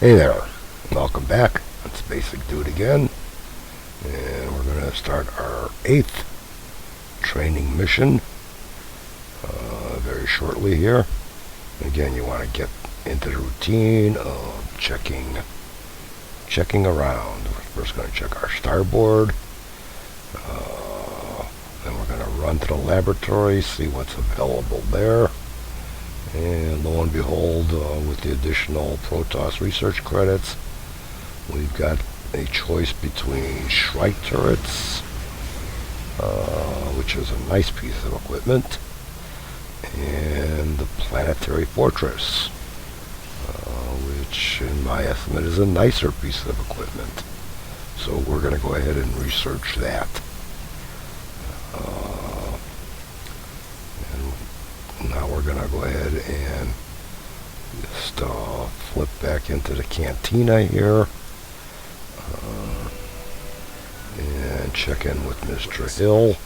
Hey there, welcome back. It's Basic Dude again, and we're going to start our 8th training mission very shortly here. Again, you want to get into the routine of checking around. We're first going to check our starboard, then we're going to run to the laboratory, see what's available there. And lo and behold, with the additional Protoss research credits, we've got a choice between Shrike turrets, which is a nice piece of equipment, and the Planetary Fortress, which in my estimate is a nicer piece of equipment. So we're going to go ahead and research that. Now we're going to go ahead and just flip back into the cantina here and check in with Mr. Hill,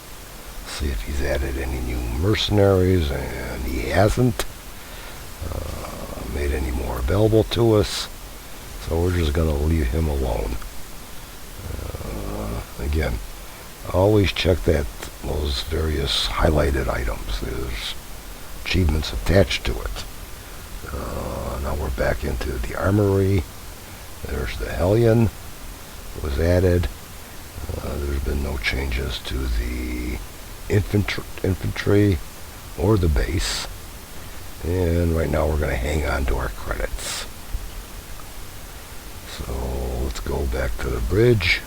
see if he's added any new mercenaries, and he hasn't made any more available to us, so we're just going to leave him alone. Again, always check those various highlighted items. There's achievements attached to it. Now we're back into the armory. There's the Hellion was added. There's been no changes to the infantry or the base, and right now we're going to hang on to our credits. So let's go back to the bridge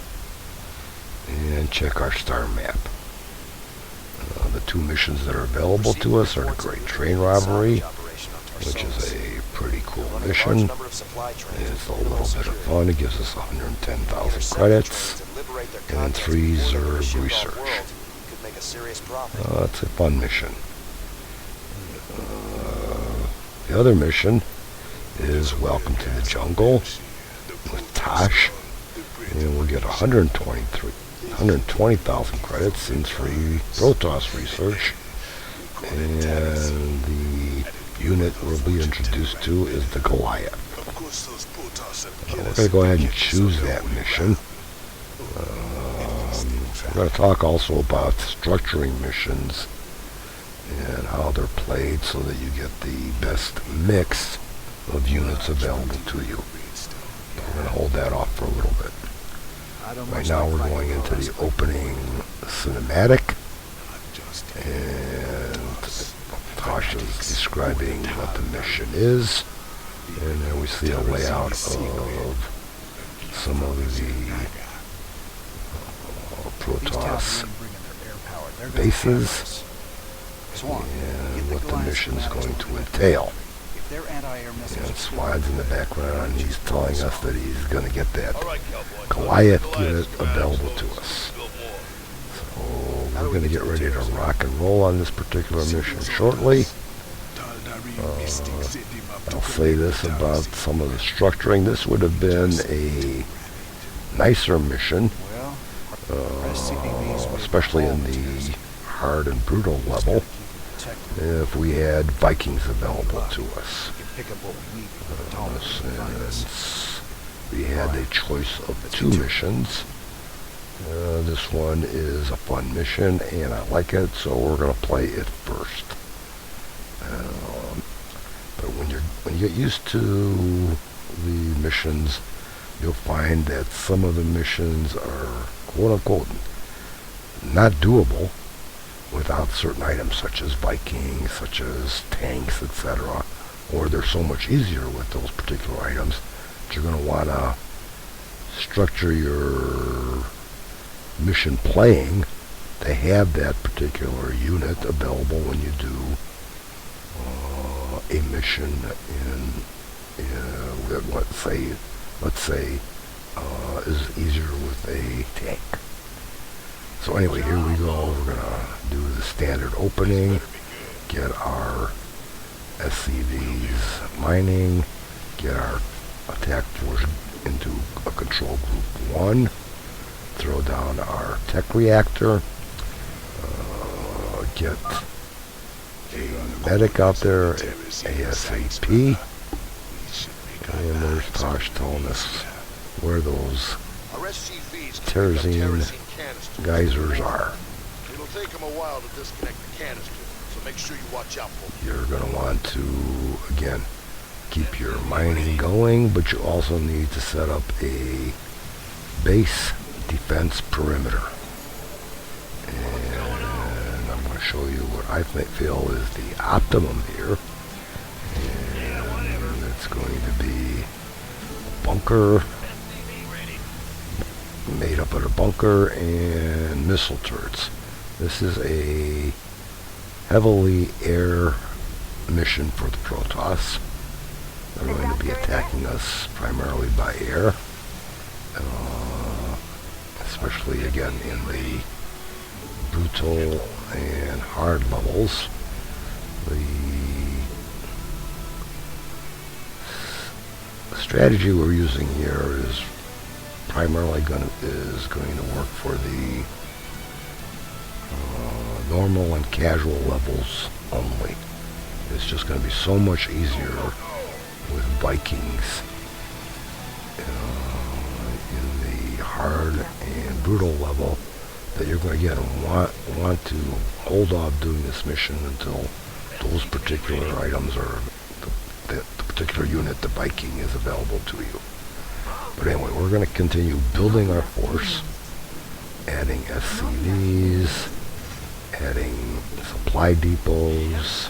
and check our star map. The two missions that are available to us are the Great Train Robbery, which is a pretty cool mission. It's a little bit of fun. It gives us 110,000 credits and 3 Zerg research. It's a fun mission. The other mission is Welcome to the Jungle with Tosh, and we'll get 120,000 credits and 3 Protoss research, and the unit we'll be introduced to is the Goliath. We're going to go ahead and choose that mission. We're going to talk also about structuring missions and how they're played so that you get the best mix of units available to you. We're going to hold that off for a little bit. Right now we're going into the opening cinematic, and Tasha's describing what the mission is, and then we see a layout of some of the Protoss bases and what the mission is going to entail. And Swan's in the background, and he's telling us that he's going to get that Goliath unit available to us. So we're going to get ready to rock and roll on this particular mission shortly. I'll say this about some of the structuring. This would have been a nicer mission, especially in the hard and brutal level, if we had Vikings available to us. Since we had a choice of 2 missions, this one is a fun mission and I like it, so we're going to play it first. But when you get used to the missions, you'll find that some of the missions are quote-unquote not doable without certain items such as Vikings, such as tanks, etc. Or they're so much easier with those particular items that you're going to want to structure your mission playing to have that particular unit available when you do a mission let's say is easier with a tank. So anyway, here we go. We're going to do the standard opening, get our SCVs mining, get our attack force into a control group 1, throw down our tech reactor, get a medic out there ASAP, And there's Tosh telling us where those Terrazine geysers are. It'll take them a while to disconnect the canister, so make sure you watch out for them. You're going to want to, again, keep your mining going, but you also need to set up a base defense perimeter. And I'm going to show you what I feel is the optimum here. And it's going to be a bunker made up of a bunker and missile turrets. This is a heavily air mission for the Protoss. They're going to be attacking us primarily by air, especially again in the brutal and hard levels. The strategy we're using here is primarily going to work for the normal and casual levels only. It's just going to be so much easier with Vikings in the hard and brutal level that you're going to want to hold off doing this mission until those particular items or the particular unit, the Viking, is available to you. But anyway, we're going to continue building our force, adding SCVs, adding supply depots,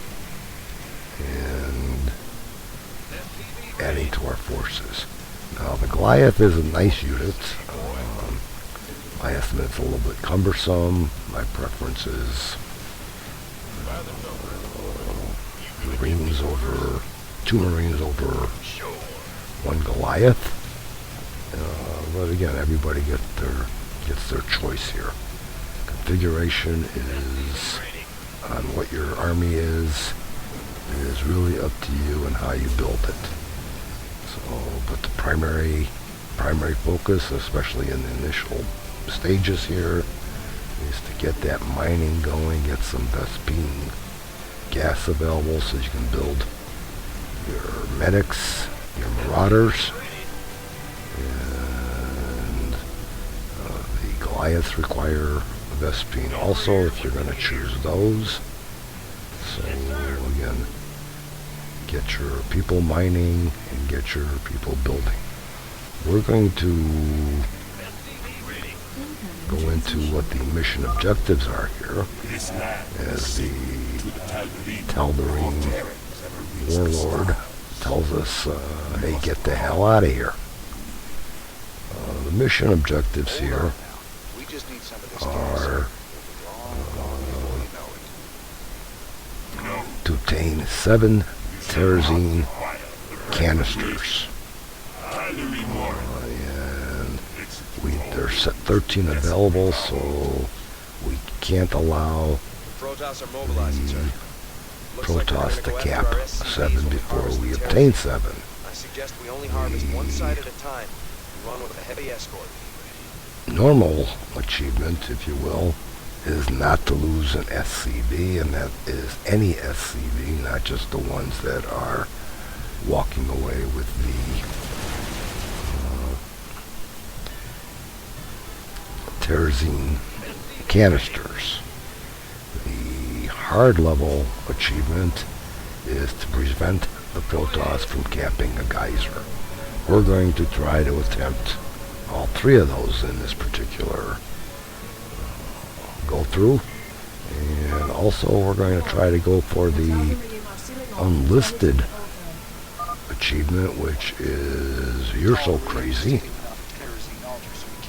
and adding to our forces. Now, the Goliath is a nice unit. My estimate is a little bit cumbersome. My preference is two Marines over one Goliath. But again, everybody gets their choice here. Configuration is on what your army is. It is really up to you and how you build it. So, but the primary focus, especially in the initial stages here, is to get that mining going, get some Vespene gas available so you can build your medics, your marauders, and the Goliaths require Vespene also if you're going to choose those. So again, get your people mining and get your people building. We're going to go into what the mission objectives are here, as the Tal'Darim warlord tells us, hey, get the hell out of here. The mission objectives here are to obtain 7 Terrazine canisters. And there's 13 available, so we can't allow Protoss to cap 7 before we obtain 7. I suggest we only harvest one side at a time and run with a heavy escort. Normal achievement, if you will, is not to lose an SCV, and that is any SCV, not just the ones that are walking away with the Terrazine canisters. The hard level achievement is to prevent the Protoss from capping a geyser. We're going to try to attempt all 3 of those in this particular go through, and also we're going to try to go for the unlisted achievement, which is You're So Crazy,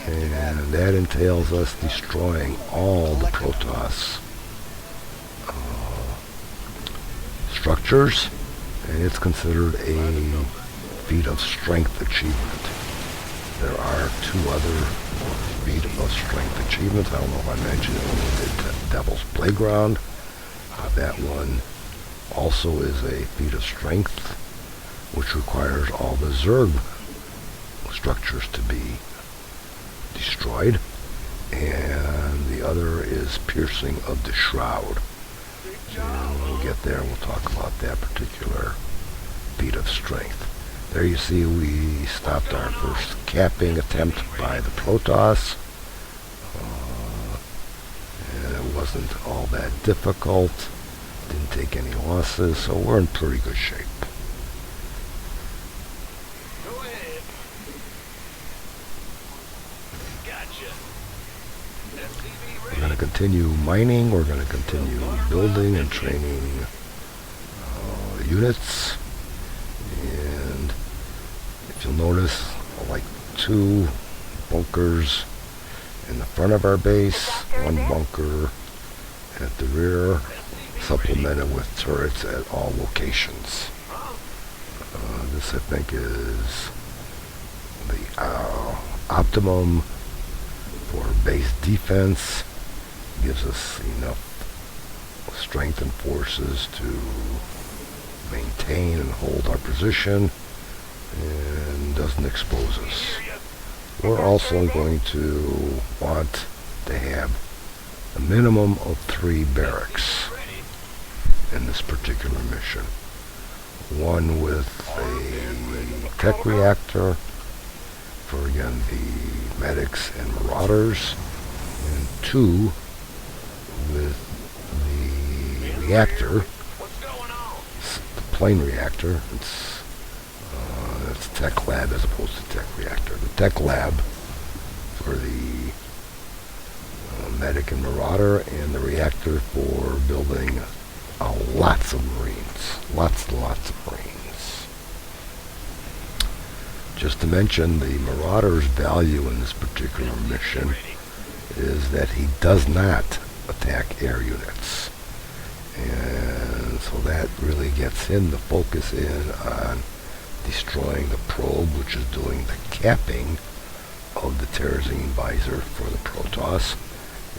and that entails us destroying all the Protoss structures, and it's considered a feat of strength achievement. There are 2 other feat of strength achievements. I don't know if I mentioned it when we did Devil's Playground. That one also is a feat of strength, which requires all the Zerg structures to be destroyed, and the other is Piercing of the Shroud. And when we get there, we'll talk about that particular feat of strength. There you see we stopped our first capping attempt by the Protoss. And it wasn't all that difficult. Didn't take any losses, so we're in pretty good shape. Go ahead. Gotcha. We're going to continue mining. We're going to continue building and training units. And if you'll notice, like 2 bunkers in the front of our base, 1 bunker at the rear, supplemented with turrets at all locations. This, I think, is the optimum for base defense. Gives us enough strength and forces to maintain and hold our position and doesn't expose us. We're also going to want to have a minimum of 3 barracks in this particular mission. 1 with a tech reactor for, again, the medics and marauders, and 2 with the reactor, the plane reactor. It's tech lab as opposed to tech reactor. The tech lab for the medic and marauder, and the reactor for building lots of marines. Lots and lots of marines. Just to mention, the marauder's value in this particular mission is that he does not attack air units. And so that really gets him to focus in on destroying the probe, which is doing the capping of the terrazine visor for the Protoss,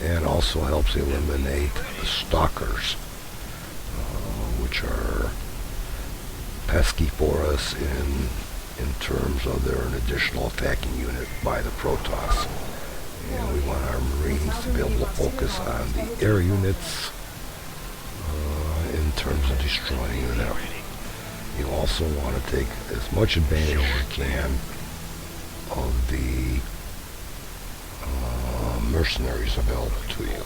and also helps eliminate the stalkers, which are pesky for us in terms of they're an additional attacking unit by the Protoss. And we want our Marines to be able to focus on the air units in terms of destroying them. You also want to take as much advantage as you can of the mercenaries available to you.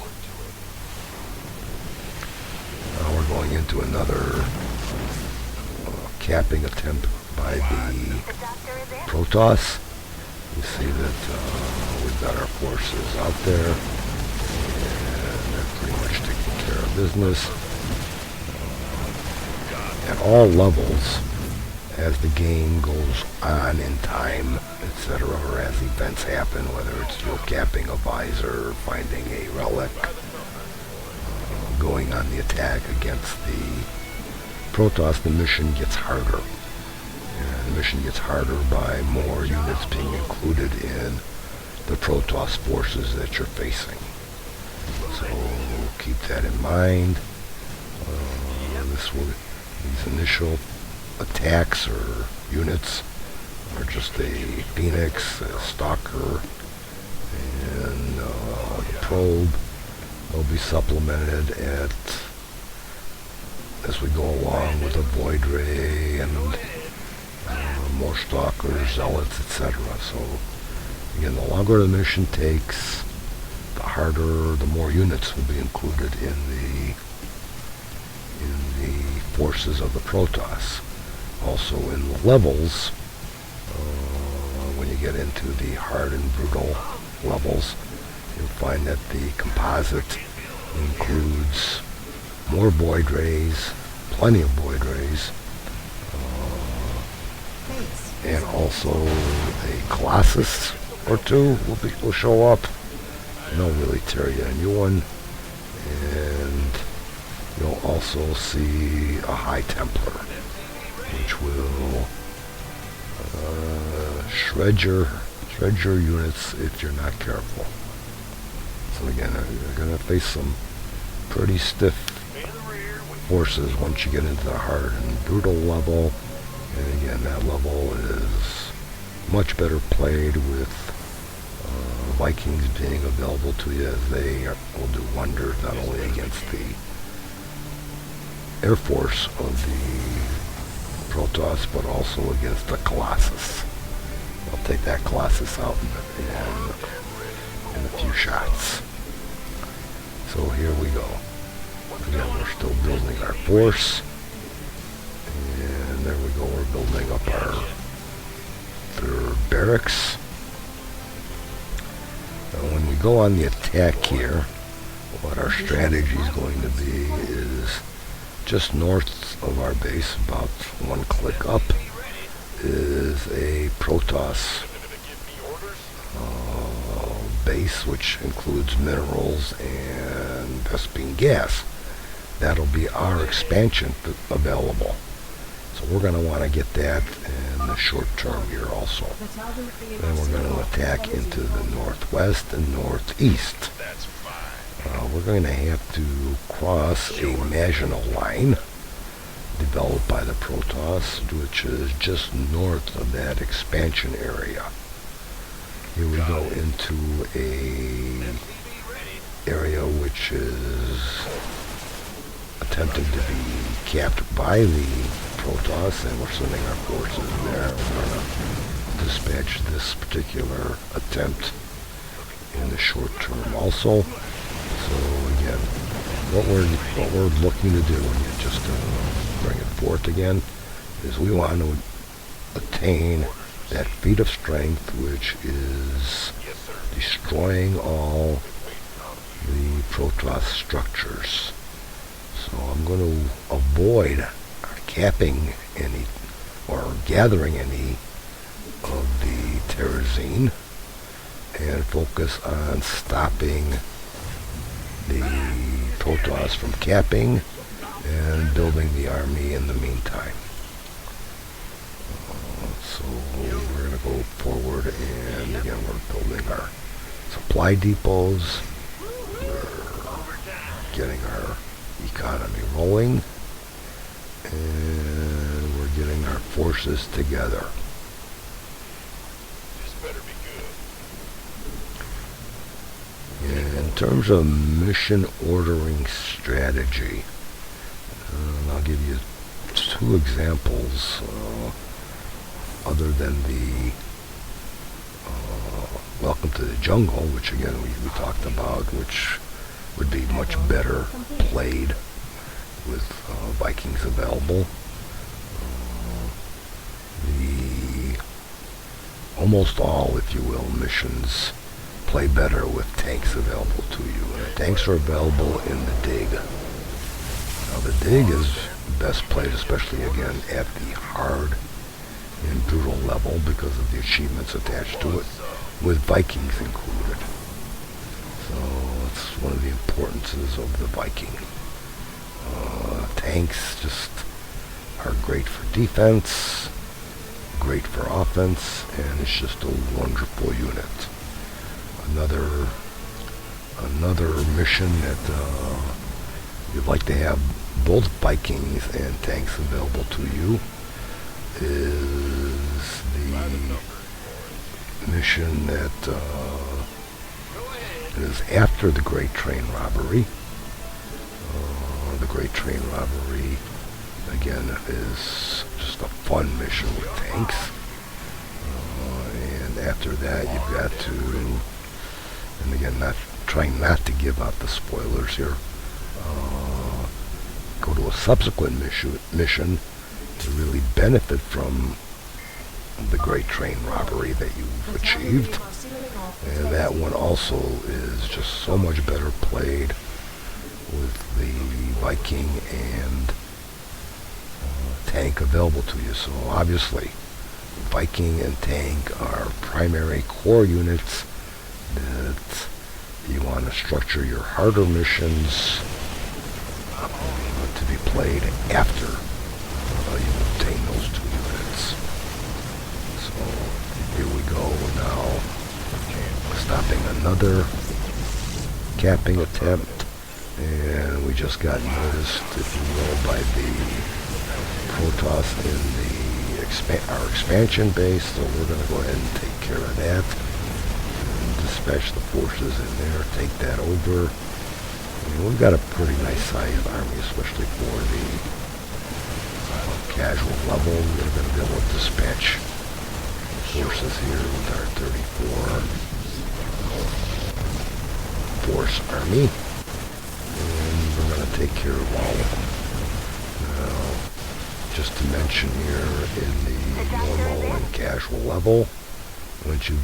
Now we're going into another capping attempt by the Protoss. You see that we've got our forces out there, and they're pretty much taking care of business. At all levels, as the game goes on in time, etc., or as events happen, whether it's capping a visor, finding a relic, going on the attack against the Protoss, the mission gets harder. And the mission gets harder by more units being included in the Protoss forces that you're facing. So keep that in mind. These initial attacks or units are just a Phoenix, a Stalker, and the probe. They'll be supplemented as we go along with a Void Ray and more Stalkers, Zealots, etc. So again, the longer the mission takes, the harder, the more units will be included in the forces of the Protoss. Also in the levels, when you get into the hard and brutal levels, you'll find that the composite includes more Void Rays, plenty of Void Rays, and also a Colossus or 2 will show up, and they'll really tear you a new one. And you'll also see a High Templar, which will shred your units if you're not careful. So again, you're going to face some pretty stiff forces once you get into the hard and brutal level. And again, that level is much better played with Vikings being available to you, as they will do wonders not only against the Air Force of the Protoss, but also against the Colossus. I'll take that Colossus out in a few shots. So here we go. Again, we're still building our force. And there we go, we're building up our third barracks. Now when we go on the attack here, what our strategy is going to be is just north of our base, about one click up, is a Protoss base, which includes minerals and Vespene gas. That'll be our expansion available. So we're going to want to get that in the short term here also. Then we're going to attack into the northwest and northeast. We're going to have to cross a Maginot Line developed by the Protoss, which is just north of that expansion area. Here we go into a area which is attempting to be capped by the Protoss, and we're sending our forces there. We're going to dispatch this particular attempt in the short term also. So again, what we're looking to do, again, just to bring it forth again, is we want to attain that feat of strength, which is destroying all the Protoss structures. So I'm going to avoid capping any or gathering any of the Terrazine and focus on stopping the Protoss from capping and building the army in the meantime. So we're going to go forward, and again we're building our supply depots. We're getting our economy rolling, and we're getting our forces together. In terms of mission ordering strategy, I'll give you two examples other than the Welcome to the Jungle, which again we talked about, which would be much better played with Vikings available. The almost all, if you will, missions play better with tanks available to you. And the tanks are available in the dig. Now the dig is best played, especially again at the hard and brutal level, because of the achievements attached to it, with Vikings included. So it's one of the importances of the Viking. Tanks just are great for defense, great for offense, and it's just a wonderful unit. Another mission that you'd like to have both Vikings and tanks available to you is the mission that is after the Great Train Robbery. The Great Train Robbery, again, is just a fun mission with tanks. And after that, you've got to, and again, trying not to give out the spoilers here, go to a subsequent mission to really benefit from the Great Train Robbery that you've achieved. And that one also is just so much better played with the Viking and tank available to you. So obviously, Viking and tank are primary core units that you want to structure your harder missions to be played after you obtain those two units. So here we go now, stopping another capping attempt, and we just got noticed, if you will, by the Protoss in our expansion base, so we're going to go ahead and take care of that. Dispatch the forces in there, take that over. I mean, we've got a pretty nice sized army, especially for casual level, we're going to be able to dispatch forces here with our 34 Force Army. And we're going to take care of all of them. Now, just to mention here, in the normal and casual level, once you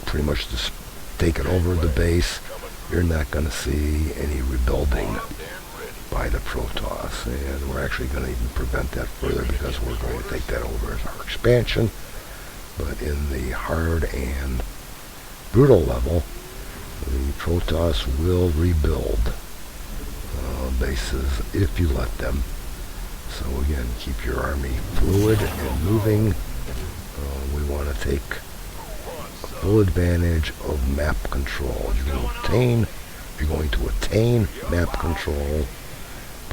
pretty much just take it over the base, you're not going to see any rebuilding by the Protoss, and we're actually going to even prevent that further because we're going to take that over as our expansion. But in the hard and brutal level, the Protoss will rebuild bases if you let them. So again, keep your army fluid and moving. We want to take full advantage of map control. You're going to attain map control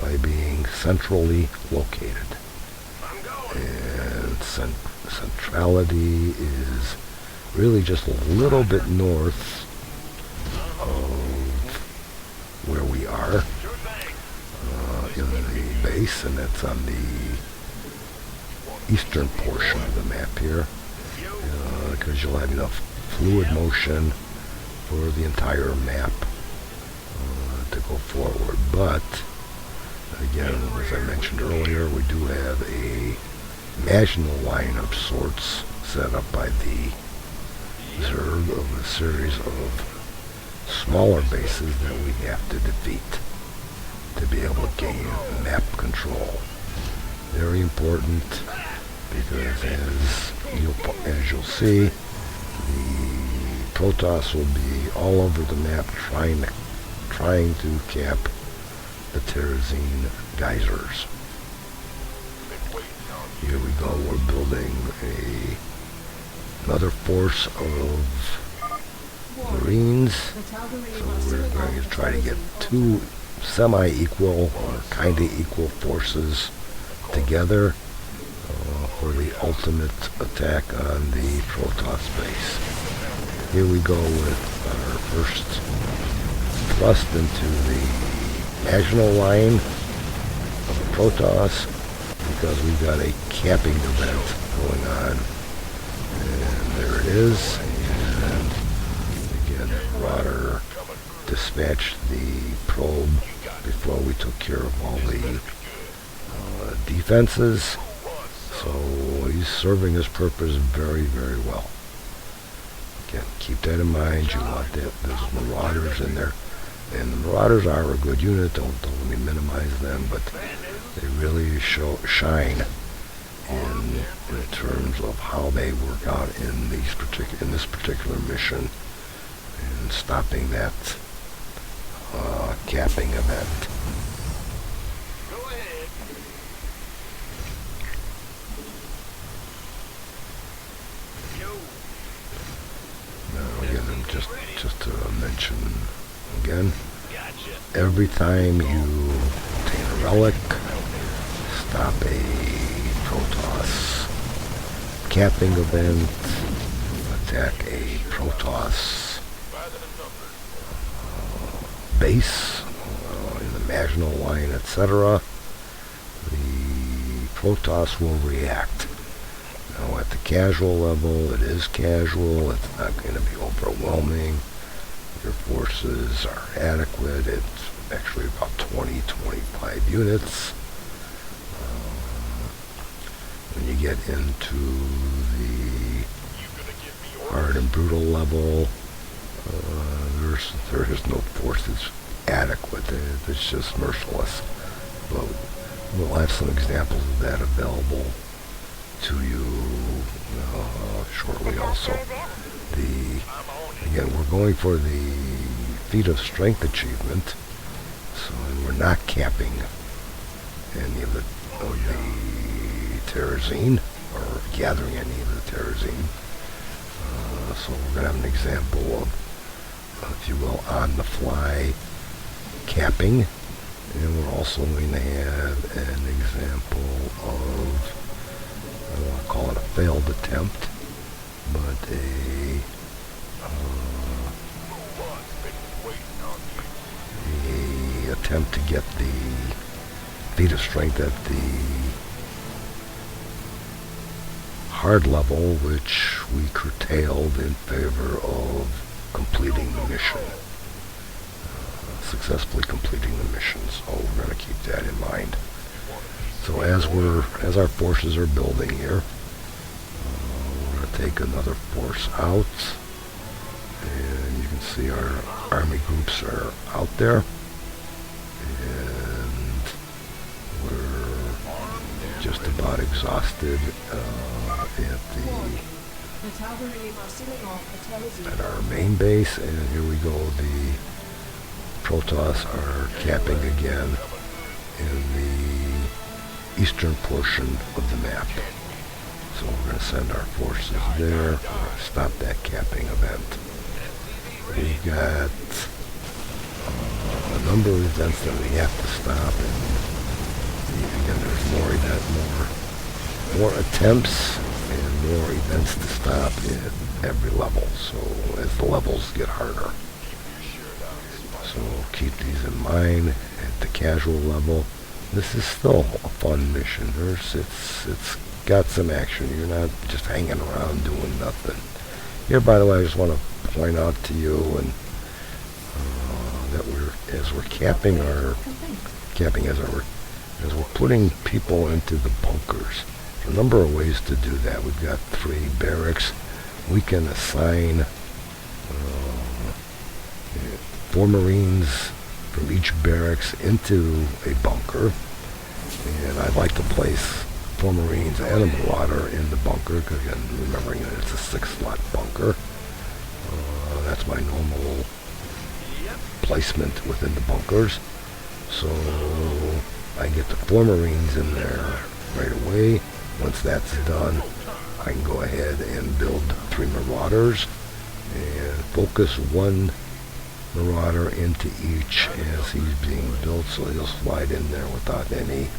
by being centrally located. And centrality is really just a little bit north of where we are in the base, and that's on the eastern portion of the map here, because you'll have enough fluid motion for the entire map to go forward. But again, as I mentioned earlier, we do have a Maginot line of sorts set up by the Zerg of a series of smaller bases that we have to defeat to be able to gain map control. Very important, because as you'll see, the Protoss will be all over the map trying to cap the Terrazine geysers. Here we go, we're building another force of Marines. So we're going to try to get two semi-equal or kind of equal forces together for the ultimate attack on the Protoss base. Here we go with our first thrust into the Maginot line of the Protoss, because we've got a capping event going on. And there it is. And again, Marauder dispatched the probe before we took care of all the defenses. So he's serving his purpose very, very well. Again, keep that in mind. You want that. There's Marauders in there. And the Marauders are a good unit. Don't let me minimize them, but they really shine in terms of how they work out in this particular mission and stopping that capping event. Go ahead. Now again, just to mention again, every time you obtain a relic, stop a Protoss capping event, attack a Protoss base in the Maginot line, etc., the Protoss will react. Now at the casual level, it is casual. It's not going to be overwhelming. Your forces are adequate. It's actually about 20-25 units. When you get into the hard and brutal level, there is no force that's adequate. It's just merciless. But we'll have some examples of that available to you shortly also. Again, we're going for the feat of strength achievement, so we're not capping any of the Terrazine, or gathering any of the Terrazine. So we're going to have an example of, if you will, on-the-fly capping, and we're also going to have an example of, I don't want to call it a failed attempt, but a attempt to get the feat of strength at the hard level, which we curtailed in favor of completing the mission. Successfully completing the mission. So we're going to keep that in mind. So as our forces are building here, we're going to take another force out, and you can see our army groups are out there, and we're just about exhausted at our main base, and here we go. The Protoss are capping again in the eastern portion of the map. So we're going to send our forces there. We're going to stop that capping event. We've got a number of events that we have to stop, and again, there's more attempts and more events to stop at every level. So as the levels get harder. So keep these in mind at the casual level. This is still a fun mission. It's got some action. You're not just hanging around doing nothing. Here, by the way, I just want to point out to you and that as we're putting people into the bunkers. There's a number of ways to do that. We've got 3 barracks. We can assign 4 Marines from each barracks into a bunker, and I'd like to place 4 Marines and a Marauder in the bunker, because again, remembering that it's a 6-slot bunker. That's my normal placement within the bunkers. So I get the 4 Marines in there right away. Once that's done, I can go ahead and build 3 Marauders and focus 1 Marauder into each as he's being built, so he'll slide in there without any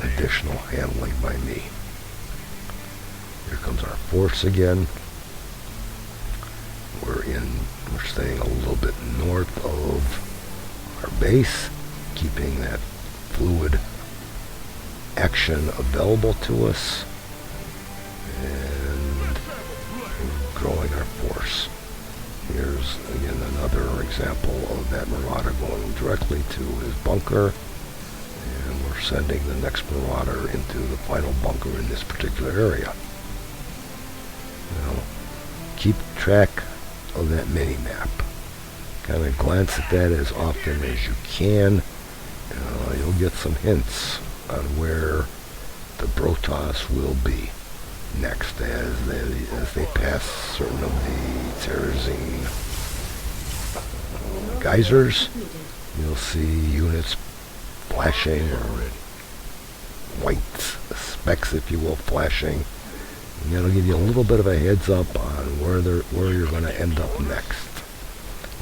additional handling by me. Here comes our force again. We're staying a little bit north of our base, keeping that fluid action available to us, and growing our force. Here's again another example of that Marauder going directly to his bunker, and we're sending the next Marauder into the final bunker in this particular area. Now, keep track of that mini-map. Kind of glance at that as often as you can. You'll get some hints on where the Protoss will be next as they pass certain of the terrazine geysers. You'll see units flashing, or white specks, if you will, flashing. And that'll give you a little bit of a heads up on where you're going to end up next.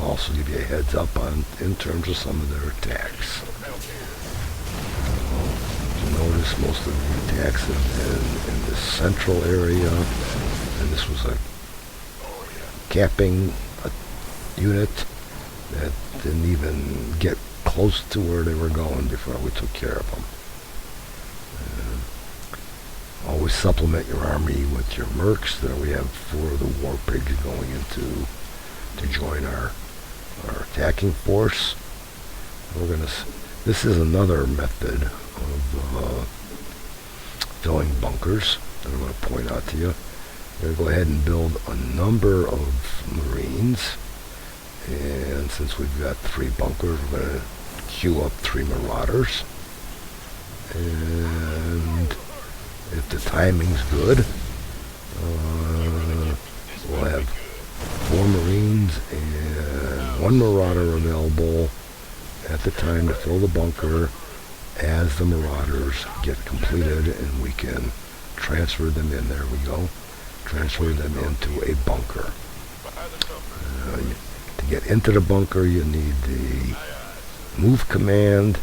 I'll also give you a heads up in terms of some of their attacks. Notice most of the attacks have been in this central area, and this was a capping unit that didn't even get close to where they were going before we took care of them. Always supplement your army with your mercs. There we have 4 of the war pigs going to join our attacking force. This is another method of filling bunkers that I'm going to point out to you. We're going to go ahead and build a number of Marines, and since we've got 3 bunkers, we're going to queue up 3 Marauders, and if the timing's good, we'll have 4 Marines and 1 Marauder available at the time to fill the bunker as the Marauders get completed, and we can transfer them in. There we go. Transfer them into a bunker. To get into the bunker, you need the move command.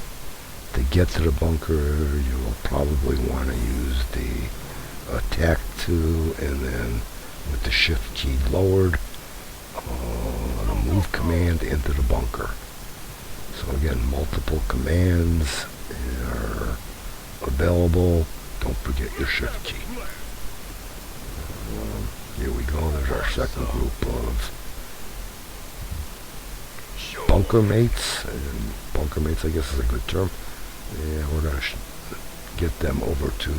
To get to the bunker, you will probably want to use the attack 2, and then with the shift key lowered, the move command into the bunker. So again, multiple commands are available. Don't forget your shift key. go. There's our second group of bunker mates. And bunker mates, I guess, is a good term. And we're going to get them over to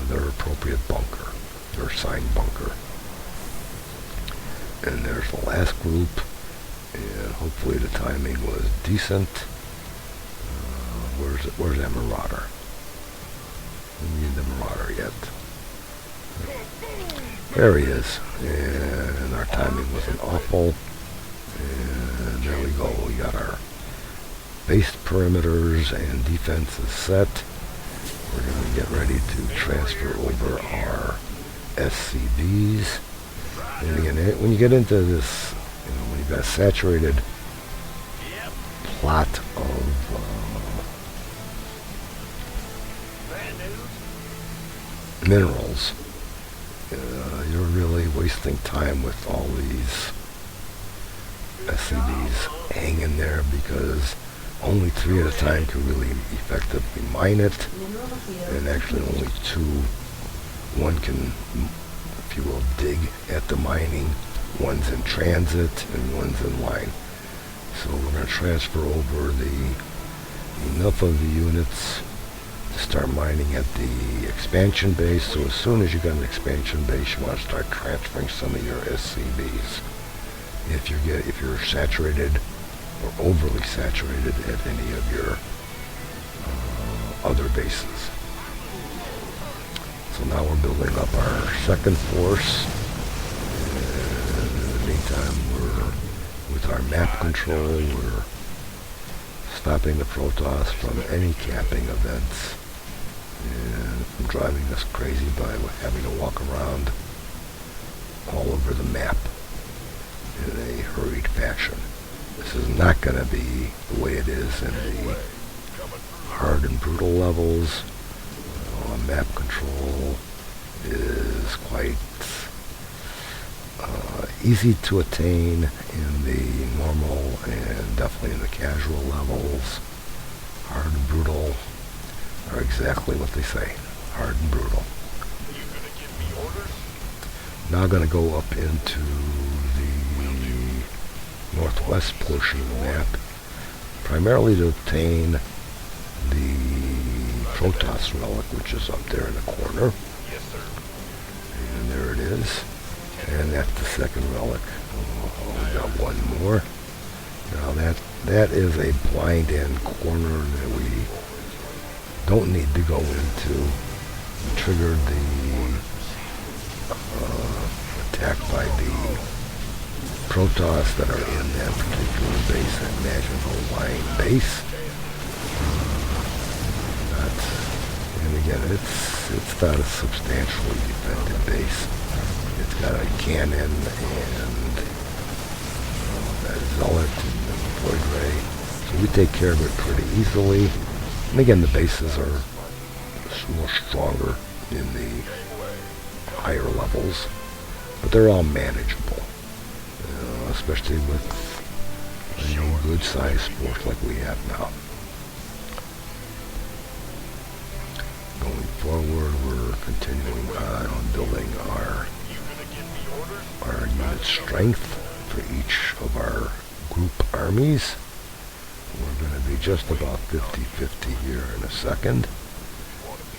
their appropriate bunker, their assigned bunker. And there's the last group. And hopefully the timing was decent. Where's that Marauder? We need the Marauder yet. There he is. And our timing wasn't awful. And there we go. We got our base perimeters and defenses set. We're going to get ready to transfer over our SCVs. And again, when you get into this, when you've got a saturated plot of minerals, you're really wasting time with all these SCVs hanging there because only 3 at a time can really effectively mine it, and actually only 2. One can, if you will, dig at the mining. One's in transit and one's in line. So we're going to transfer over enough of the units to start mining at the expansion base. So as soon as you got an expansion base, you want to start transferring some of your SCVs. If you're saturated or overly saturated at any of your other bases. So now we're building up our second force. And in the meantime, with our map control, we're stopping the Protoss from any camping events. And I'm driving us crazy by having to walk around all over the map in a hurried fashion. This is not going to be the way it is in the hard and brutal levels. Map control is quite easy to attain in the normal and definitely in the casual levels. Hard and brutal are exactly what they say. Hard and brutal. You gonna give me orders? Now going to go up into the northwest portion of the map, primarily to obtain the Protoss relic, which is up there in the corner. Yes, sir. And there it is. And that's the second relic. Oh, we got one more. Now that is a blind end corner that we don't need to go into. We triggered the attack by the Protoss that are in that particular base, that National Line base. And again, it's not a substantially defended base. It's got a cannon and a Zealot and a Void Ray. So we take care of it pretty easily. And again, the bases are more stronger in the higher levels. But they're all manageable. Especially with a good sized force like we have now. Going forward, we're continuing on building our unit strength for each of our group armies. We're going to be just about 50-50 here in a second.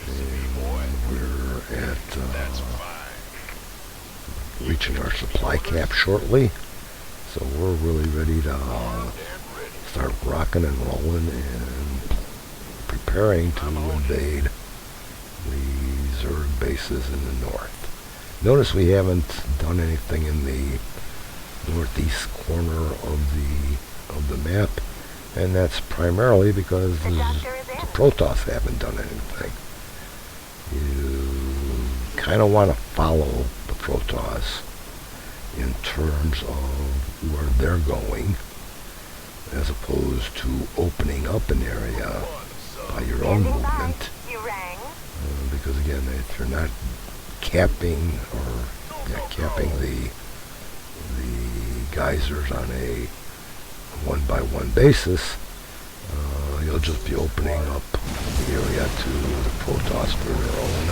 And we're at reaching our supply cap shortly. So we're really ready to start rocking and rolling and preparing to invade the Zerg bases in the north. Notice we haven't done anything in the northeast corner of the map, and that's primarily because the Protoss haven't done anything. You kind of want to follow the Protoss in terms of where they're going, as opposed to opening up an area by your own movement. Because again, if you're not capping the geysers on a one-by-one basis, you'll just be opening up the area to the Protoss for their own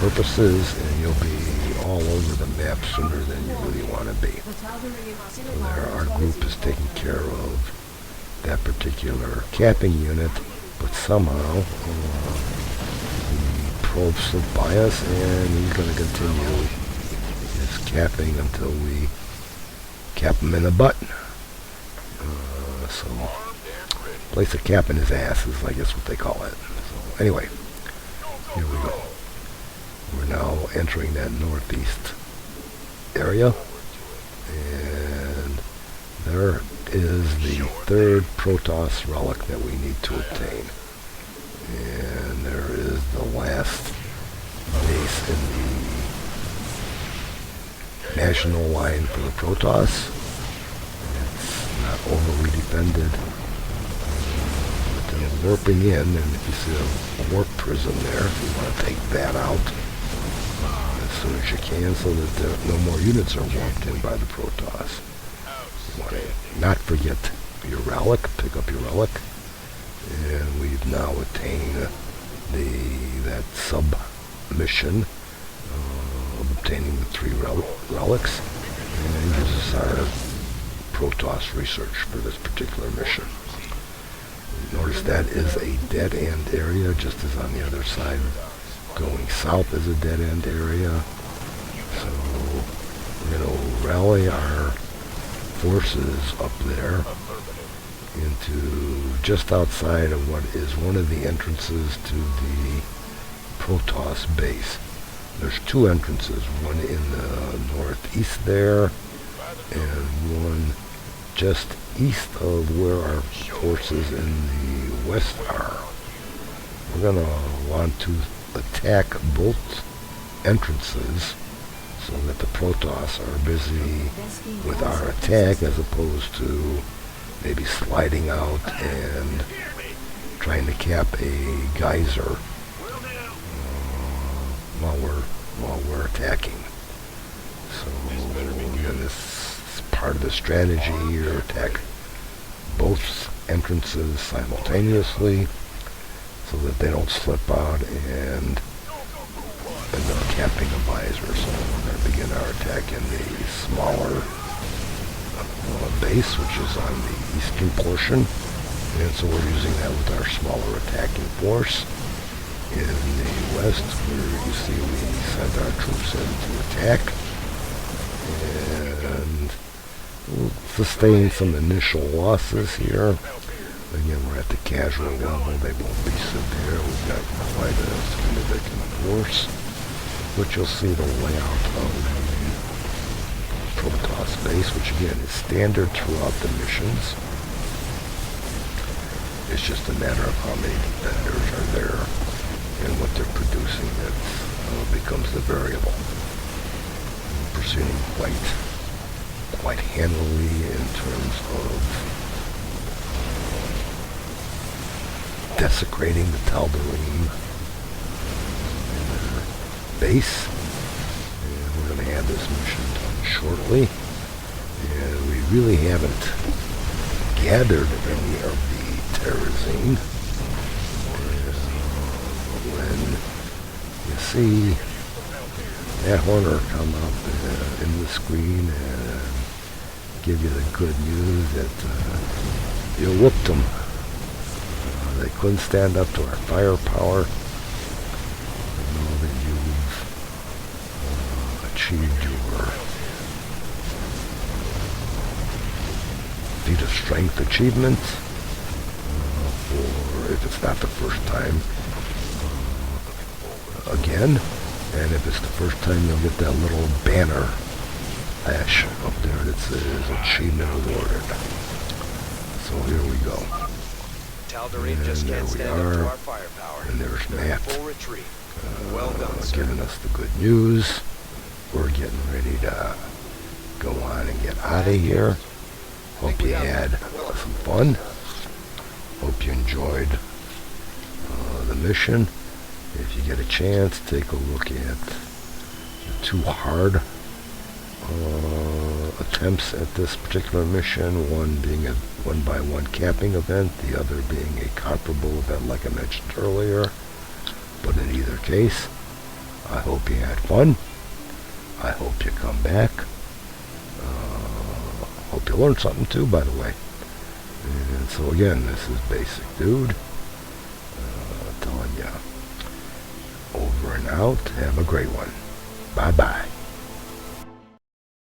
purposes, and you'll be all over the map sooner than you really want to be. So there, our group is taking care of that particular capping unit, but somehow the probe slipped by us, and he's going to continue his capping until we cap him in the butt. So, place a cap in his ass is, I guess, what they call it. So, anyway, here we go. We're now entering that northeast area, and there is the third Protoss relic that we need to obtain. And there is the last base in the national line for the Protoss. It's not overly defended. But then warping in, and if you see a warp prism there, if you want to take that out as soon as you can, so that no more units are warped in by the Protoss. You want to not forget your relic, pick up your relic, and we've now attained that sub-mission of obtaining the 3 relics, and this is our Protoss research for this particular mission. Notice that is a dead-end area, just as on the other side. Going south is a dead-end area, so we're going to rally our forces up there into just outside of what is one of the entrances to the Protoss base. There's 2 entrances, one in the northeast there and one just east of where our forces in the west are. We're going to want to attack both entrances so that the Protoss are busy with our attack as opposed to maybe sliding out and trying to cap a geyser while we're attacking. So again, this is part of the strategy here: attack both entrances simultaneously so that they don't slip out and end up capping a visor. So we're going to begin our attack in the smaller base, which is on the eastern portion, and so we're using that with our smaller attacking force. In the west, where you see we sent our troops in to attack, and we'll sustain some initial losses here. Again, we're at the casual level. They won't be severe. We've got quite a significant force, but you'll see the layout of the Protoss base, which again is standard throughout the missions. It's just a matter of how many defenders are there and what they're producing that becomes the variable. We're proceeding quite handily in terms of desecrating the Tal'Darim in their base. And we're going to have this mission done shortly. And we really haven't gathered any of the Terrazine. When you see that Horner come up in the screen and give you the good news that you whooped them. They couldn't stand up to our firepower. You know that you've achieved your feat of strength achievement. Or if it's not the first time, again, and if it's the first time, you'll get that little banner flash up there that says achievement awarded. So here we go. Tal'Darim just can't stand up to our firepower. And there's Matt Full retreat. Well done, sir. giving us the good news. We're getting ready to go on and get out of here. Hope you had some fun. Hope you enjoyed the mission. If you get a chance, take a look at the 2 hard attempts at this particular mission, one being a 1x1 capping event, the other being a comparable event like I mentioned earlier. But in either case, I hope you had fun. I hope you come back. Hope you learned something too, by the way. And so again, this is Basic Dude. Telling you, over and out. Have a great one. Bye-bye.